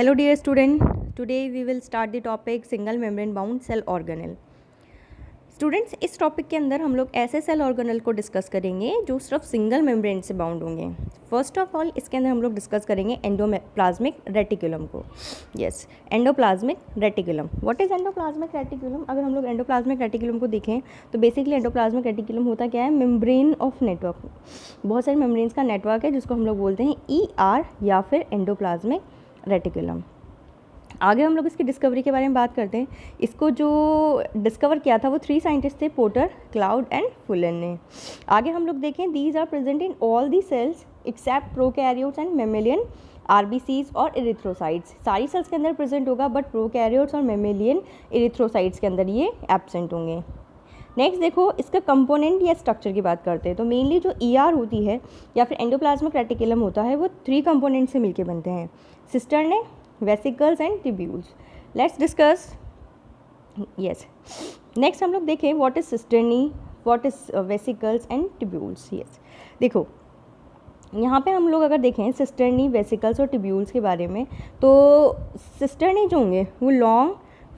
Hello dear student, today we will start the topic single membrane bound cell organelle. Students, इस topic के अंदर हम लोग ऐसे सेल ऑर्गेनल को डिस्कस करेंगे जो सिर्फ सिंगल मेम्ब्रेन से बाउंड होंगे. फर्स्ट ऑफ ऑल इसके अंदर हम लोग डिस्कस करेंगे एंडोप्लाज्मिक रेटिकुलम को. Yes, endoplasmic reticulum. What is endoplasmic reticulum? अगर हम लोग एंडोप्लाज्मिक रेटिकुलम को देखें तो बेसिकली एंडोप्लाज्मिक रेटिकुलम होता क्या है? Membrane of network. बहुत सारे मेम्ब्रेन्स का नेटवर्क है जिसको हम लोग बोलते हैं ER या फिर एंडोप्लाज्मिक रेटिकुलम. आगे हम लोग इसकी डिस्कवरी के बारे में बात करते हैं. इसको जो डिस्कवर किया था वो 3 साइंटिस्ट थे, पोर्टर, क्लाउड एंड फुलन ने. आगे हम लोग देखें, these are present in all the cells except prokaryotes and mammalian RBCs और इरिथ्रोसाइट्स. सारी सेल्स के अंदर प्रेजेंट होगा बट प्रोकैरियोट्स और मेमेलियन इरिथ्रोसाइट्स के अंदर ये एब्सेंट होंगे. नेक्स्ट देखो, इसका कंपोनेंट या स्ट्रक्चर की बात करते हैं तो मेनली जो ER होती है या फिर एंडोप्लाज्मिक रेटिकुलम होता है वो 3 कंपोनेंट से मिलके बनते हैं, cisternae, vesicles and tubules. Let's discuss. Yes, next हम लोग देखें what is cisternae, what is vesicles and tubules. Yes, देखो यहाँ पे हम लोग अगर देखें सिस्टर्नी, वेसिकल्स और ट्यूब्यूल्स के बारे में तो सिस्टर्नी जो होंगे वो long,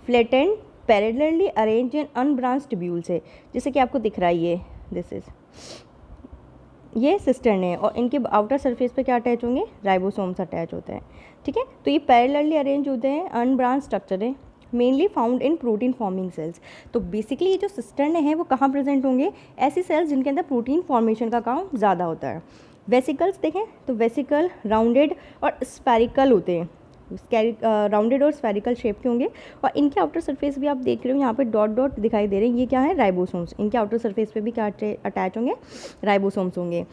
flattened, parallelly arrange and unbranch tubules है, जैसे कि आपको दिख रहा है ये दिस इज ये सिस्टर्न है और इनके आउटर सरफेस पे क्या अटैच होंगे? राइबोसोम्स अटैच होते हैं. ठीक है, तो ये पैरेलली अरेंज होते हैं, अनब्रांच स्ट्रक्चर है, मेनली फाउंड इन प्रोटीन फॉर्मिंग सेल्स. तो बेसिकली ये जो सिस्टर्न है वो कहाँ प्रेजेंट होंगे? ऐसी सेल्स जिनके अंदर प्रोटीन फॉर्मेशन का काम ज़्यादा होता है. वेसिकल्स देखें तो वेसिकल राउंडेड और स्फेरिकल होते हैं, राउंडेड और स्फेरिकल शेप के होंगे और इनके आउटर सरफेस भी आप देख रहे हो यहाँ पे डॉट डॉट दिखाई दे रहे हैं, ये क्या है? राइबोसोम्स. इनके आउटर सरफेस पे भी क्या अटैच होंगे? राइबोसोम्स होंगे.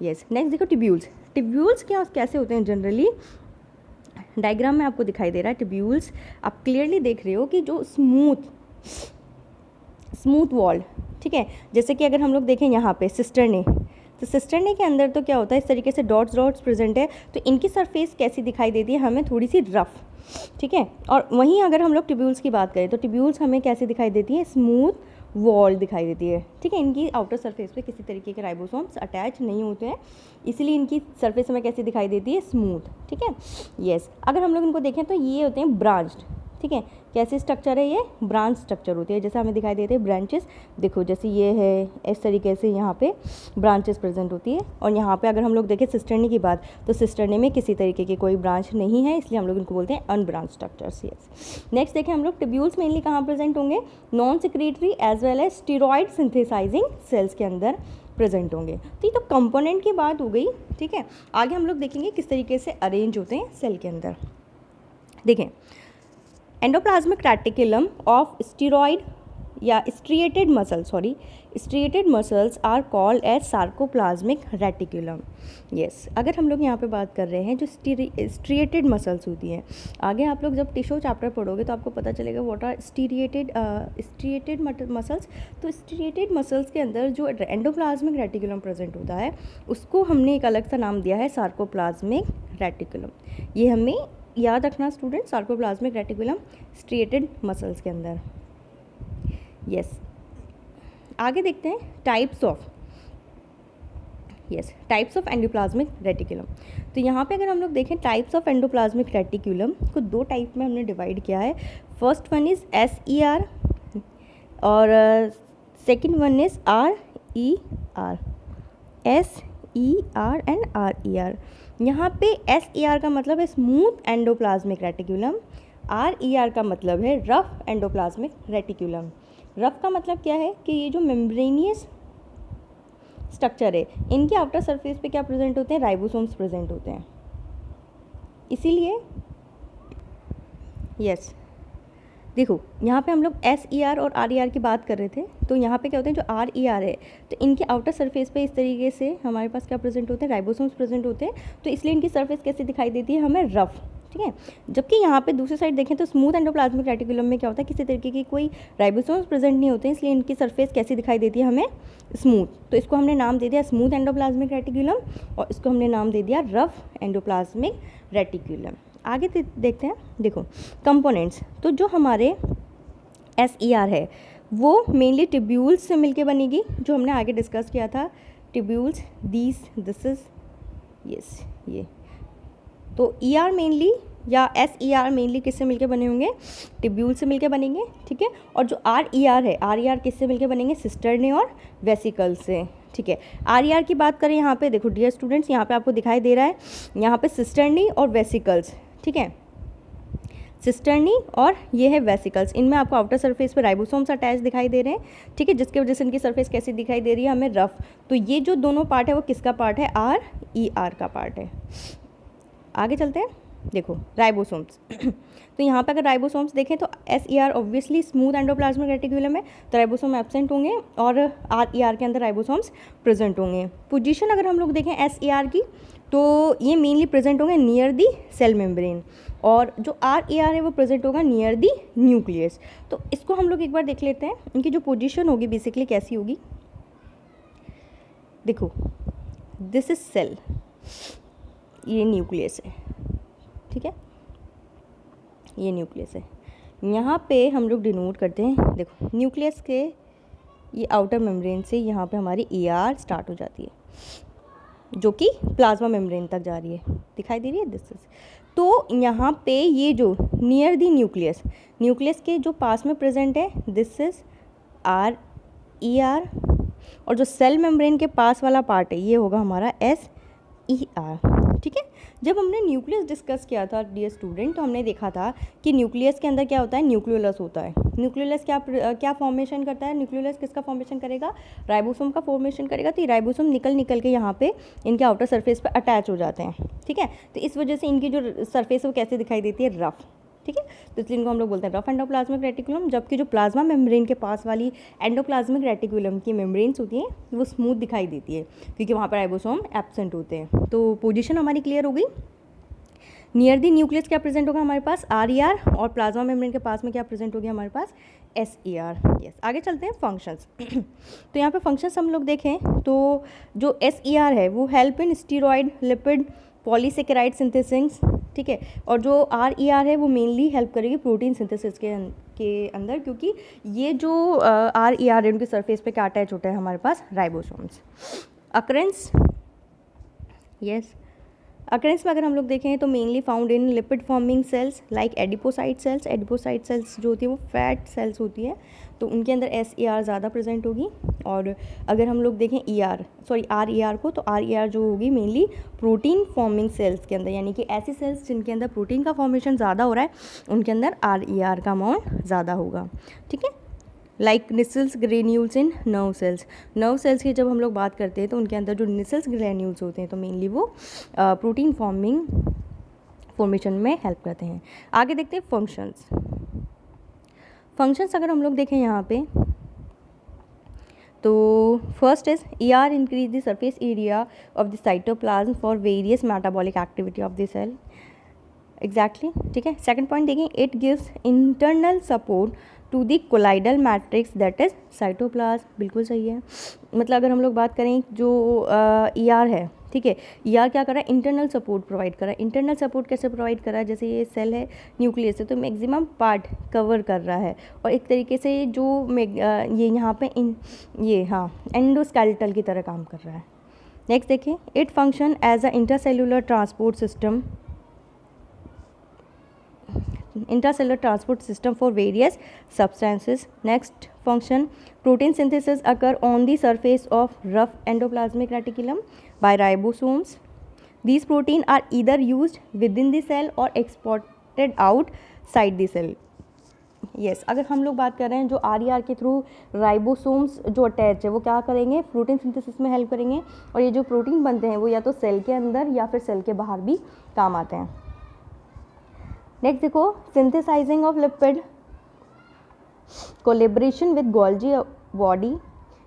यस, नेक्स्ट देखो ट्यूब्यूल्स. ट्यूब्यूल्स क्या कैसे होते हैं? जनरली डायग्राम में आपको दिखाई दे रहा है ट्यूब्यूल्स, आप क्लियरली देख रहे हो कि जो स्मूथ वॉल, ठीक है, जैसे कि अगर हम लोग देखें यहाँ पे सिस्टर्ने, तो सिस्टर्ने के अंदर तो क्या होता है, इस तरीके से डॉट्स प्रेजेंट है, तो इनकी सरफेस कैसी दिखाई देती है? हमें थोड़ी सी रफ. ठीक है, और वहीं अगर हम लोग ट्यूब्यूल्स की बात करें तो ट्यूब्यूल्स हमें कैसी दिखाई देती है? स्मूथ वॉल दिखाई देती है. ठीक है, इनकी आउटर सरफेस पे किसी तरीके के राइबोसोम्स अटैच नहीं होते हैं, इसीलिए इनकी सरफेस हमें कैसी दिखाई देती है? स्मूथ. ठीक है. यस, अगर हम लोग इनको देखें तो ये होते हैं ब्रांच्ड. ठीक है, कैसे स्ट्रक्चर है? ये ब्रांच स्ट्रक्चर होती है, जैसे हमें दिखाई देते हैं ब्रांचेस. देखो जैसे ये है, इस तरीके से यहाँ पे ब्रांचेस प्रेजेंट होती है. और यहाँ पे अगर हम लोग देखें सिस्टर्नी की बात तो सिस्टर्नी में किसी तरीके की कोई ब्रांच नहीं है, इसलिए हम लोग इनको बोलते हैं अनब्रांच स्ट्रक्चर्स. यस, नेक्स्ट देखें हम लोग ट्यूब्यूल्स मेनली कहाँ प्रेजेंट होंगे? Non secretory as well as steroid synthesizing cells के अंदर प्रेजेंट होंगे. तो ये तो कंपोनेंट की बात हो गई. ठीक है, आगे हम लोग देखेंगे किस तरीके से अरेंज होते हैं सेल के अंदर. देखें, एंडोप्लाज्मिक रेटिकुलम ऑफ स्टेरॉइड या striated muscles are called as sarcoplasmic reticulum. Yes, अगर हम लोग यहाँ पे बात कर रहे हैं जो स्ट्रिएटेड मसल्स होती हैं, आगे आप लोग जब टिश्यू चैप्टर पढ़ोगे तो आपको पता चलेगा व्हाट आर स्ट्रिएटेड मसल्स. तो स्ट्रिएटेड मसल्स के अंदर जो एंडोप्लाज्मिक रेटिकुलम प्रेजेंट होता है उसको हमने एक अलग सा नाम दिया है सार्कोप्लाज्मिक रेटिकुलम. ये हमें याद रखना student, sarcoplasmic reticulum striated muscles के अंदर. यस, आगे देखते हैं टाइप्स ऑफ एंडोप्लाज्मिक रेटिकुलम. तो यहाँ पे अगर हम लोग देखें टाइप्स ऑफ एंडोप्लाज्मिक रेटिकुलम को 2 टाइप में हमने डिवाइड किया है. फर्स्ट वन इज़ SER और second one is RER. SER and RER. यहाँ पे SER का मतलब है स्मूथ एंडोप्लाज्मिक रेटिकुलम, RER का मतलब है रफ एंडोप्लाज्मिक रेटिकुलम. रफ का मतलब क्या है कि ये जो मेम्ब्रेनियस स्ट्रक्चर है इनके आउटर सरफेस पे क्या प्रेजेंट होते हैं? राइबोसोम्स प्रेजेंट होते हैं, इसीलिए. यस, देखो यहाँ पे हम लोग SER और RER की बात कर रहे थे, तो यहाँ पे क्या होते हैं जो RER है तो इनके आउटर सरफेस पे इस तरीके से हमारे पास क्या प्रेजेंट होते हैं? राइबोसोम्स प्रेजेंट होते हैं, तो इसलिए इनकी सरफेस कैसे दिखाई देती है? हमें रफ. ठीक है, जबकि यहाँ पे दूसरी साइड देखें तो स्मूथ एंडोप्लाज्मिक रेटिकुलम में क्या होता है? किसी तरीके की कोई राइबोसोम्स प्रेजेंट नहीं होते हैं, इसलिए इनकी सरफेस कैसी दिखाई देती है? हमें स्मूथ. तो इसको हमने नाम दे दिया स्मूथ एंडोप्लाज्मिक रेटिकुलम और इसको हमने नाम दे दिया रफ एंडोप्लाज्मिक रेटिकुलम. आगे देखते हैं. देखो कंपोनेंट्स, तो जो हमारे SER है वो मेनली ट्यूब्यूल्स से मिलके बनेगी, जो हमने आगे डिस्कस किया था. ट्यूब्यूल्स, दिस इज यस, ये तो ER मेनली या SER मेनली किससे मिलकर बने होंगे, टिब्यूल से मिलकर बनेंगे, ठीक है। और जो RER है, RER किससे मिलकर बनेंगे, सिस्टर्नी और वेसिकल से, ठीक है। RER की बात करें यहाँ पे देखो डियर स्टूडेंट्स, यहाँ पे आपको दिखाई दे रहा है यहाँ पे सिस्टर्नी और वेसिकल्स, ठीक है, सिस्टर्नी और ये है वेसिकल्स। इनमें आपको आउटर सरफेस पे राइबोसोम्स अटैच दिखाई दे रहे हैं, ठीक है, जिसकी वजह से इनकी सरफेस कैसी दिखाई दे रही है हमें, रफ। तो ये जो दोनों पार्ट है वो किसका पार्ट है, RER का पार्ट है। आगे चलते हैं, देखो राइबोसोम्स तो यहाँ पे अगर राइबोसोम्स देखें तो SER obviously smooth endoplasmic reticulum है, तो राइबोसोम एब्सेंट होंगे, और RER के अंदर राइबोसोम्स प्रेजेंट होंगे। पोजीशन अगर हम लोग देखें SER की, तो ये मेनली प्रेजेंट होंगे नियर दी सेल मेम्ब्रेन, और जो RER है वो प्रेजेंट होगा नियर दी न्यूक्लियस। तो इसको हम लोग एक बार देख लेते हैं, इनकी जो पोजीशन होगी बेसिकली कैसी होगी। देखो दिस इज सेल, ये न्यूक्लियस है, ठीक है, ये न्यूक्लियस है। यहाँ पे हम लोग डिनोट करते हैं, देखो न्यूक्लियस के ये आउटर मेम्ब्रेन से यहाँ पे हमारी ER स्टार्ट हो जाती है, जो कि प्लाज्मा मेम्ब्रेन तक जा रही है, दिखाई दे रही है, दिस इज। तो यहाँ पे ये जो नियर दी न्यूक्लियस, न्यूक्लियस के जो पास में प्रेजेंट है, दिस इज RER, और जो सेल मेम्ब्रेन के पास वाला पार्ट है ये होगा हमारा SER, ठीक है। जब हमने न्यूक्लियस डिस्कस किया था डियर स्टूडेंट, तो हमने देखा था कि न्यूक्लियस के अंदर क्या होता है, न्यूक्लियोलस होता है। न्यूक्लियोलस क्या फॉर्मेशन करता है, न्यूक्लियोलस किसका फॉर्मेशन करेगा, राइबोसोम का फॉर्मेशन करेगा। तो ये राइबोसोम निकल के यहाँ पे इनके आउटर सरफेस पे अटैच हो जाते हैं, ठीक है। तो इस वजह से इनकी जो सरफेस है वो कैसे दिखाई देती है, रफ, ठीक है। तो इसलिए इनको हम लोग बोलते हैं रफ एंडोप्लाज्मिक रेटिकुलम, जबकि जो प्लाज्मा मेम्ब्रेन के पास वाली एंडोप्लाज्मिक रेटिकुलम की मेम्ब्रेन्स होती हैं वो स्मूथ दिखाई देती है, क्योंकि वहाँ पर राइबोसोम एब्सेंट होते हैं। तो पोजीशन हमारी क्लियर हो गई। नियर दी न्यूक्लियस क्या प्रेजेंट होगा हमारे पास, RER, और प्लाज्मा मेम्ब्रेन के पास में क्या प्रेजेंट होगी हमारे पास, SER, यस। आगे चलते हैं फंक्शंस तो यहाँ पे फंक्शंस हम लोग देखें तो जो SER है वो help in steroid lipid polysaccharide synthesis, ठीक है, और जो RER है वो मेनली हेल्प करेगी प्रोटीन सिंथेसिस के अंदर, क्योंकि ये जो RER है उनके सरफेस पे क्या अटैच होता है हमारे पास, राइबोसोम्स। अकरेंस, यस, अकरेंस में अगर हम लोग देखें तो mainly found in lipid forming cells like adipocyte cells. Adipocyte cells जो होती है वो फैट सेल्स होती है, तो उनके अंदर SER ज़्यादा प्रेजेंट होगी। और अगर हम लोग देखें RER को, तो RER जो होगी मेनली प्रोटीन फॉर्मिंग सेल्स के अंदर, यानी कि ऐसी सेल्स जिनके अंदर प्रोटीन का फॉर्मेशन ज़्यादा हो रहा है उनके अंदर RER का अमाउंट ज़्यादा होगा, ठीक है। लाइक निसल्स ग्रेन्यूल्स इन नर्व सेल्स। नर्व सेल्स की जब हम लोग बात करते हैं तो उनके अंदर जो निसल्स ग्रेन्यूल्स होते हैं तो मेनली वो प्रोटीन फॉर्मेशन में हेल्प करते हैं। आगे देखते हैं फंक्शंस। फंक्शंस अगर हम लोग देखें यहाँ पे तो first is ER increase the surface area of the cytoplasm for various metabolic activity of the cell, exactly, ठीक है। सेकंड पॉइंट देखें, it gives internal support to the colloidal matrix that is cytoplasm, बिल्कुल सही है। मतलब अगर हम लोग बात करें जो ER है, ठीक है, ER क्या कर रहा है, इंटरनल सपोर्ट प्रोवाइड कर रहा है। इंटरनल सपोर्ट कैसे प्रोवाइड कर रहा है, जैसे ये सेल है न्यूक्लियस है तो मैक्सिमम पार्ट कवर कर रहा है, और एक तरीके से जो ये यहाँ पे एंडोस्केलेटल की तरह काम कर रहा है। नेक्स्ट देखिए, it function as a intercellular transport system for various substances. Next function, protein synthesis occur on the surface of rough endoplasmic reticulum by ribosomes. These proteins are either used within the cell or exported outside the cell. Yes, अगर हम लोग बात कर रहे हैं जो RER के through ribosomes जो अटैच है वो क्या करेंगे, प्रोटीन सिंथेसिस में हेल्प करेंगे, और ये जो प्रोटीन बनते हैं वो या तो सेल के अंदर या फिर सेल के बाहर भी काम आते हैं। नेक्स्ट देखो, synthesising of lipid collaboration with Golgi body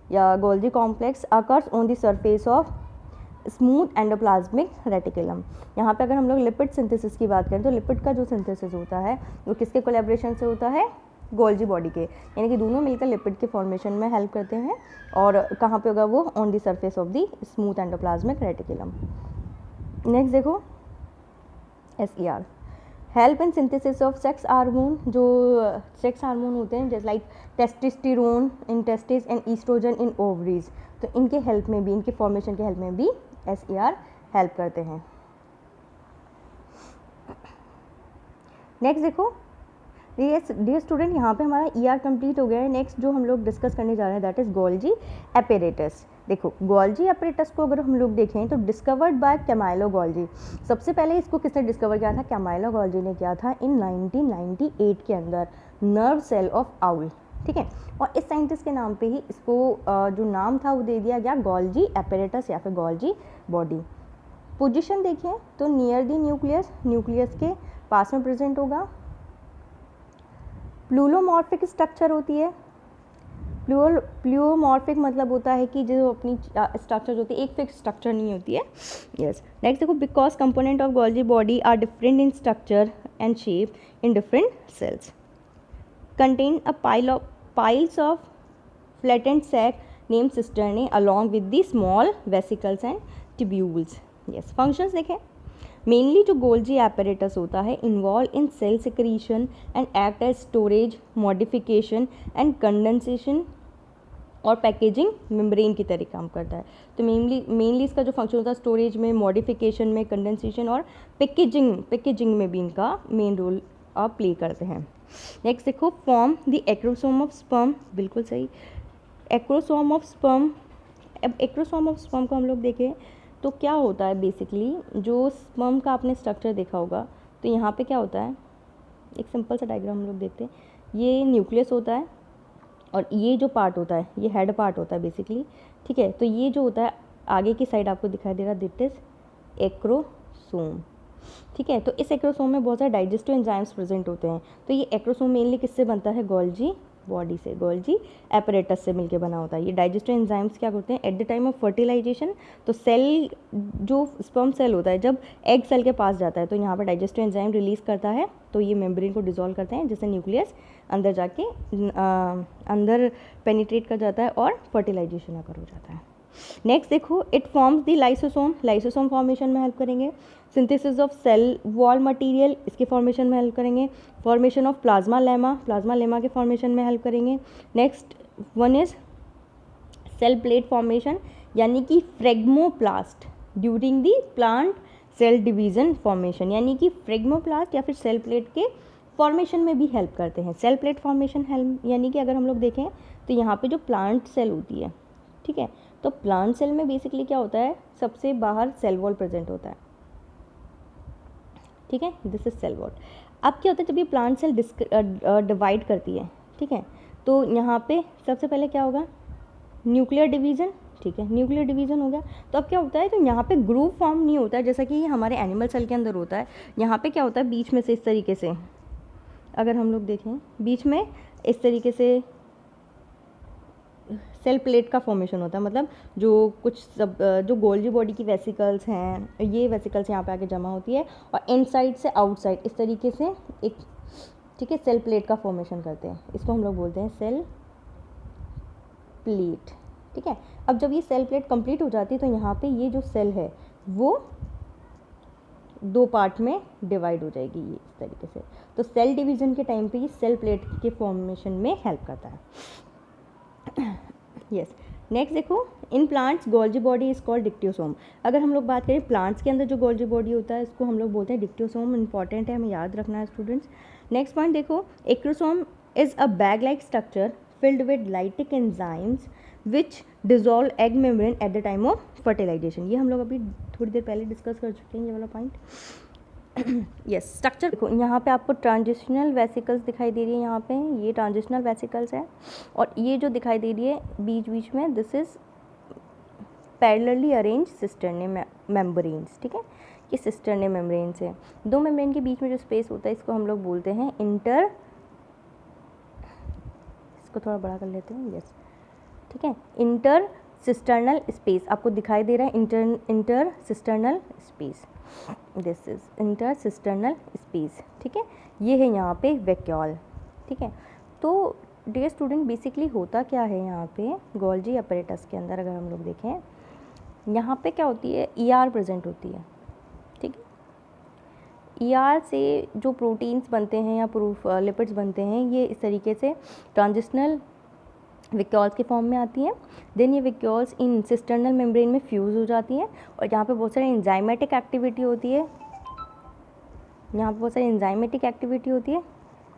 या Golgi complex occurs on the surface of smooth endoplasmic reticulum. यहाँ पे अगर हम लोग लिपिड सिंथेसिस की बात करें तो लिपिड का जो सिंथेसिस होता है वो किसके कोलेब्रेशन से होता है, गोल्जी बॉडी के, यानी कि दोनों मिलकर लिपिड के फॉर्मेशन में हेल्प करते हैं। और कहाँ पे होगा वो, on the surface of the smooth endoplasmic reticulum. Next देखो, SER help in synthesis of sex hormone. जो सेक्स हार्मोन होते हैं जैसे like testosterone in testis and oestrogen in ovaries, तो इनके हेल्प में भी, इनके फॉर्मेशन के हेल्प में भी SER हेल्प करते हैं। नेक्स्ट देखो, डियर स्टूडेंट, यहाँ पे हमारा ईआर कंप्लीट हो गया है। नेक्स्ट जो हम लोग डिस्कस करने जा रहे हैं दैट इज़ गोल्जी एपेरेटस। देखो, गोल्जी एपेरेटस को अगर हम लोग देखें तो डिस्कवर्ड बाय कैमाइलो गोल्जी। सबसे पहले इसको किसने डिस्कवर किया था? कैमाइलो गोल्जी ने किया था इन 1998 के अंदर, नर्व सेल ऑफ आउल। ठीक है, और इस साइंटिस्ट के नाम पे ही इसको जो नाम था वो दे दिया गया गोल्जी एपेरेटस या फिर गोल्जी बॉडी। पोजीशन देखें तो नियर द न्यूक्लियस, न्यूक्लियस के पास में प्रेजेंट होगा। प्लूरोमॉर्फिक स्ट्रक्चर होती है। प्लूरोमॉर्फिक मतलब होता है कि जो अपनी स्ट्रक्चर होती है, एक फिक्स स्ट्रक्चर नहीं होती है। यस, नेक्स्ट देखो, because component of Golgi body are different in structure and shape in different cells, contain a piles of flattened sac named cisternae along with the small vesicles and tubules. Yes, functions देखें, mainly जो Golgi apparatus होता है involve in cell secretion and act as storage, modification and condensation और packaging membrane की तरह काम करता है। तो मेनली इसका जो फंक्शन होता है स्टोरेज में, मॉडिफिकेशन में, कंडेंसेशन और पैकेजिंग में भी इनका मेन रोल आप प्ले करते हैं। नेक्स्ट देखो, form the acrosome of sperm. बिल्कुल सही, एक्रोसोम ऑफ स्पर्म। अब एक्रोसोम ऑफ स्पर्म को हम लोग देखें तो क्या होता है, बेसिकली जो स्पर्म का आपने स्ट्रक्चर देखा होगा तो यहाँ पे क्या होता है, एक सिंपल सा डायग्राम हम लोग देखते हैं। ये न्यूक्लियस होता है और ये जो पार्ट होता है ये हेड पार्ट होता है बेसिकली। ठीक है, तो ये जो होता है आगे की साइड आपको दिखाई दे रहा है, दिट इज एक्रोसोम। ठीक है, तो इस एक्रोसोम में बहुत सारे डाइजेस्टिव एंजाइम्स प्रेजेंट होते हैं। तो ये एक्रोसोम मेनली किससे बनता है? गोल्जी बॉडी से, गोल्जी एपेरेटस से मिलके बना होता है। ये डाइजेस्टिव एंजाइम्स क्या करते हैं? At the time of fertilization, तो सेल जो स्पर्म सेल होता है जब एग सेल के पास जाता है तो यहाँ पर डाइजेस्टिव एंजाइम रिलीज करता है, तो ये मेम्ब्रेन को डिसॉल्व करते हैं जिससे न्यूक्लियस अंदर जाके अंदर पेनिट्रेट कर जाता है और फर्टिलाइजेशन अगर हो जाता है। नेक्स्ट देखो, it forms the lysosome. Lysosome formation में हेल्प करेंगे। Synthesis of cell wall material, इसके फॉर्मेशन में हेल्प करेंगे। Formation of plasmalemma, plasmalemma के फॉर्मेशन में हेल्प करेंगे। Next one is cell plate formation, यानी कि phragmoplast during the plant cell division formation, यानी कि फ्रेगमोप्लास्ट या फिर सेल प्लेट के फॉर्मेशन में भी हेल्प करते हैं। सेल प्लेट फॉर्मेशन हेल्प, यानी कि अगर हम लोग देखें तो यहाँ पे जो प्लांट सेल होती है, ठीक है, तो प्लांट सेल में बेसिकली क्या होता है, सबसे बाहर सेल वॉल प्रेजेंट होता है। ठीक है, दिस इज सेल वॉल। अब क्या होता है जब ये प्लांट सेल डिवाइड करती है, ठीक है, तो यहाँ पे सबसे पहले क्या होगा, न्यूक्लियर डिवीज़न। ठीक है, न्यूक्लियर डिवीज़न हो गया, तो अब क्या होता है, तो यहाँ पे ग्रुप फॉर्म नहीं होता है जैसा कि हमारे एनिमल सेल के अंदर होता है। यहाँ पे क्या होता है, बीच में से इस तरीके से अगर हम लोग देखें, बीच में इस तरीके से सेल प्लेट का फॉर्मेशन होता है। मतलब जो कुछ सब जो गोल्जी बॉडी की वेसिकल्स हैं, ये वेसिकल्स यहाँ पे आके जमा होती है और इनसाइड से आउटसाइड इस तरीके से एक, ठीक है, सेल प्लेट का फॉर्मेशन करते हैं। इसको हम लोग बोलते हैं सेल प्लेट। ठीक है, अब जब ये सेल प्लेट कंप्लीट हो जाती है तो यहाँ पे ये जो सेल है वो दो पार्ट में डिवाइड हो जाएगी, ये इस तरीके से। तो सेल डिवीज़न के टाइम पे ये सेल प्लेट के फॉर्मेशन में हेल्प करता है। यस, नेक्स्ट देखो, in plants Golgi body is called dictyosome. अगर हम लोग बात करें प्लांट्स के अंदर जो गोल्जी बॉडी होता है इसको हम लोग बोलते हैं डिक्टियोसोम। इंपॉर्टेंट है, हमें याद रखना है स्टूडेंट्स। नेक्स्ट पॉइंट देखो, acrosome is a bag like structure filled with lytic enzymes which dissolve egg membrane at the time of fertilization. ये हम लोग अभी थोड़ी देर पहले डिस्कस कर चुके हैं ये वाला पॉइंट। यस, स्ट्रक्चर देखो, यहाँ पे आपको ट्रांजिशनल वेसिकल्स दिखाई दे रही है। यहाँ पे ये ट्रांजिशनल वेसिकल्स है और ये जो दिखाई दे रही है बीच बीच में, this is parallelly arrange cisternae membranes. ठीक है, ये सिस्टर्ने मेम्ब्रेन्स है। दो मेम्ब्रेन के बीच में जो स्पेस होता है इसको हम लोग बोलते हैं इंटर, इसको थोड़ा बड़ा कर लेते हैं। यस, ठीक है, इंटर सिस्टर्नल स्पेस आपको दिखाई दे रहा है, inter cisternal space, this is inter cisternal space. ठीक है, ये है यहाँ पे वैक्यूल। ठीक है, तो डियर स्टूडेंट बेसिकली होता क्या है यहाँ पे गोल्जी एपेरेटस के अंदर, अगर हम लोग देखें यहाँ पे क्या होती है, ईआर प्रेजेंट होती है। ठीक है, ईआर से जो प्रोटीन्स बनते हैं या लिपिड्स बनते हैं ये इस तरीके से ट्रांजिशनल वैक्यूल्स के फॉर्म में आती हैं। देन ये वैक्यूल्स इन सिस्टर्नल मेम्ब्रेन में फ्यूज़ हो जाती हैं और यहाँ पे बहुत सारी एंजाइमेटिक एक्टिविटी होती है यहाँ पर बहुत सारी एंजाइमेटिक एक्टिविटी होती है,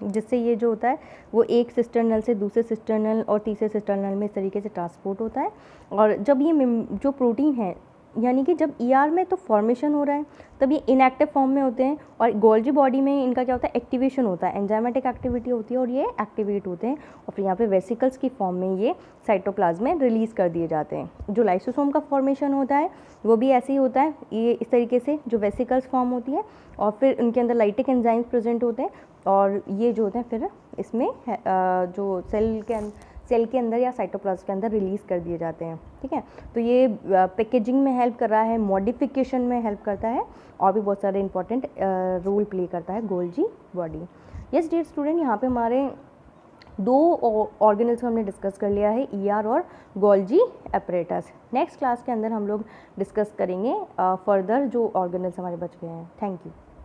जिससे ये जो होता है वो एक सिस्टर्नल से दूसरे सिस्टर्नल और तीसरे सिस्टर्नल में इस तरीके से ट्रांसपोर्ट होता है। और जब ये जो प्रोटीन है, यानी कि जब ईआर में तो फॉर्मेशन हो रहा है, तब ये इनएक्टिव फॉर्म में होते हैं, और गोल्जी बॉडी में इनका क्या होता है, एक्टिवेशन होता है, एंजाइमेटिक एक्टिविटी होती है और ये एक्टिवेट होते हैं, और फिर यहाँ पे वेसिकल्स की फॉर्म में ये साइटोप्लाज्म में रिलीज़ कर दिए जाते हैं। जो लाइसोसोम का फॉर्मेशन होता है वो भी ऐसे ही होता है, ये इस तरीके से जो वेसिकल्स फॉर्म होती है, और फिर उनके अंदर लाइटिक एंजाइम्स प्रेजेंट होते हैं, और ये जो होते हैं फिर इसमें जो सेल के अंदर या साइटोप्लाज्म के अंदर रिलीज़ कर दिए जाते हैं। ठीक है, तो ये पैकेजिंग में हेल्प कर रहा है, मॉडिफिकेशन में हेल्प करता है, और भी बहुत सारे इंपॉर्टेंट रोल प्ले करता है Golgi body. Yes dear student, यहाँ पे हमारे दो ऑर्गेनल्स को हमने डिस्कस कर लिया है, ईआर और गोल्जी एपरेटस। नेक्स्ट क्लास के अंदर हम लोग डिस्कस करेंगे फर्दर जो ऑर्गेनल्स हमारे बच गए हैं। Thank you.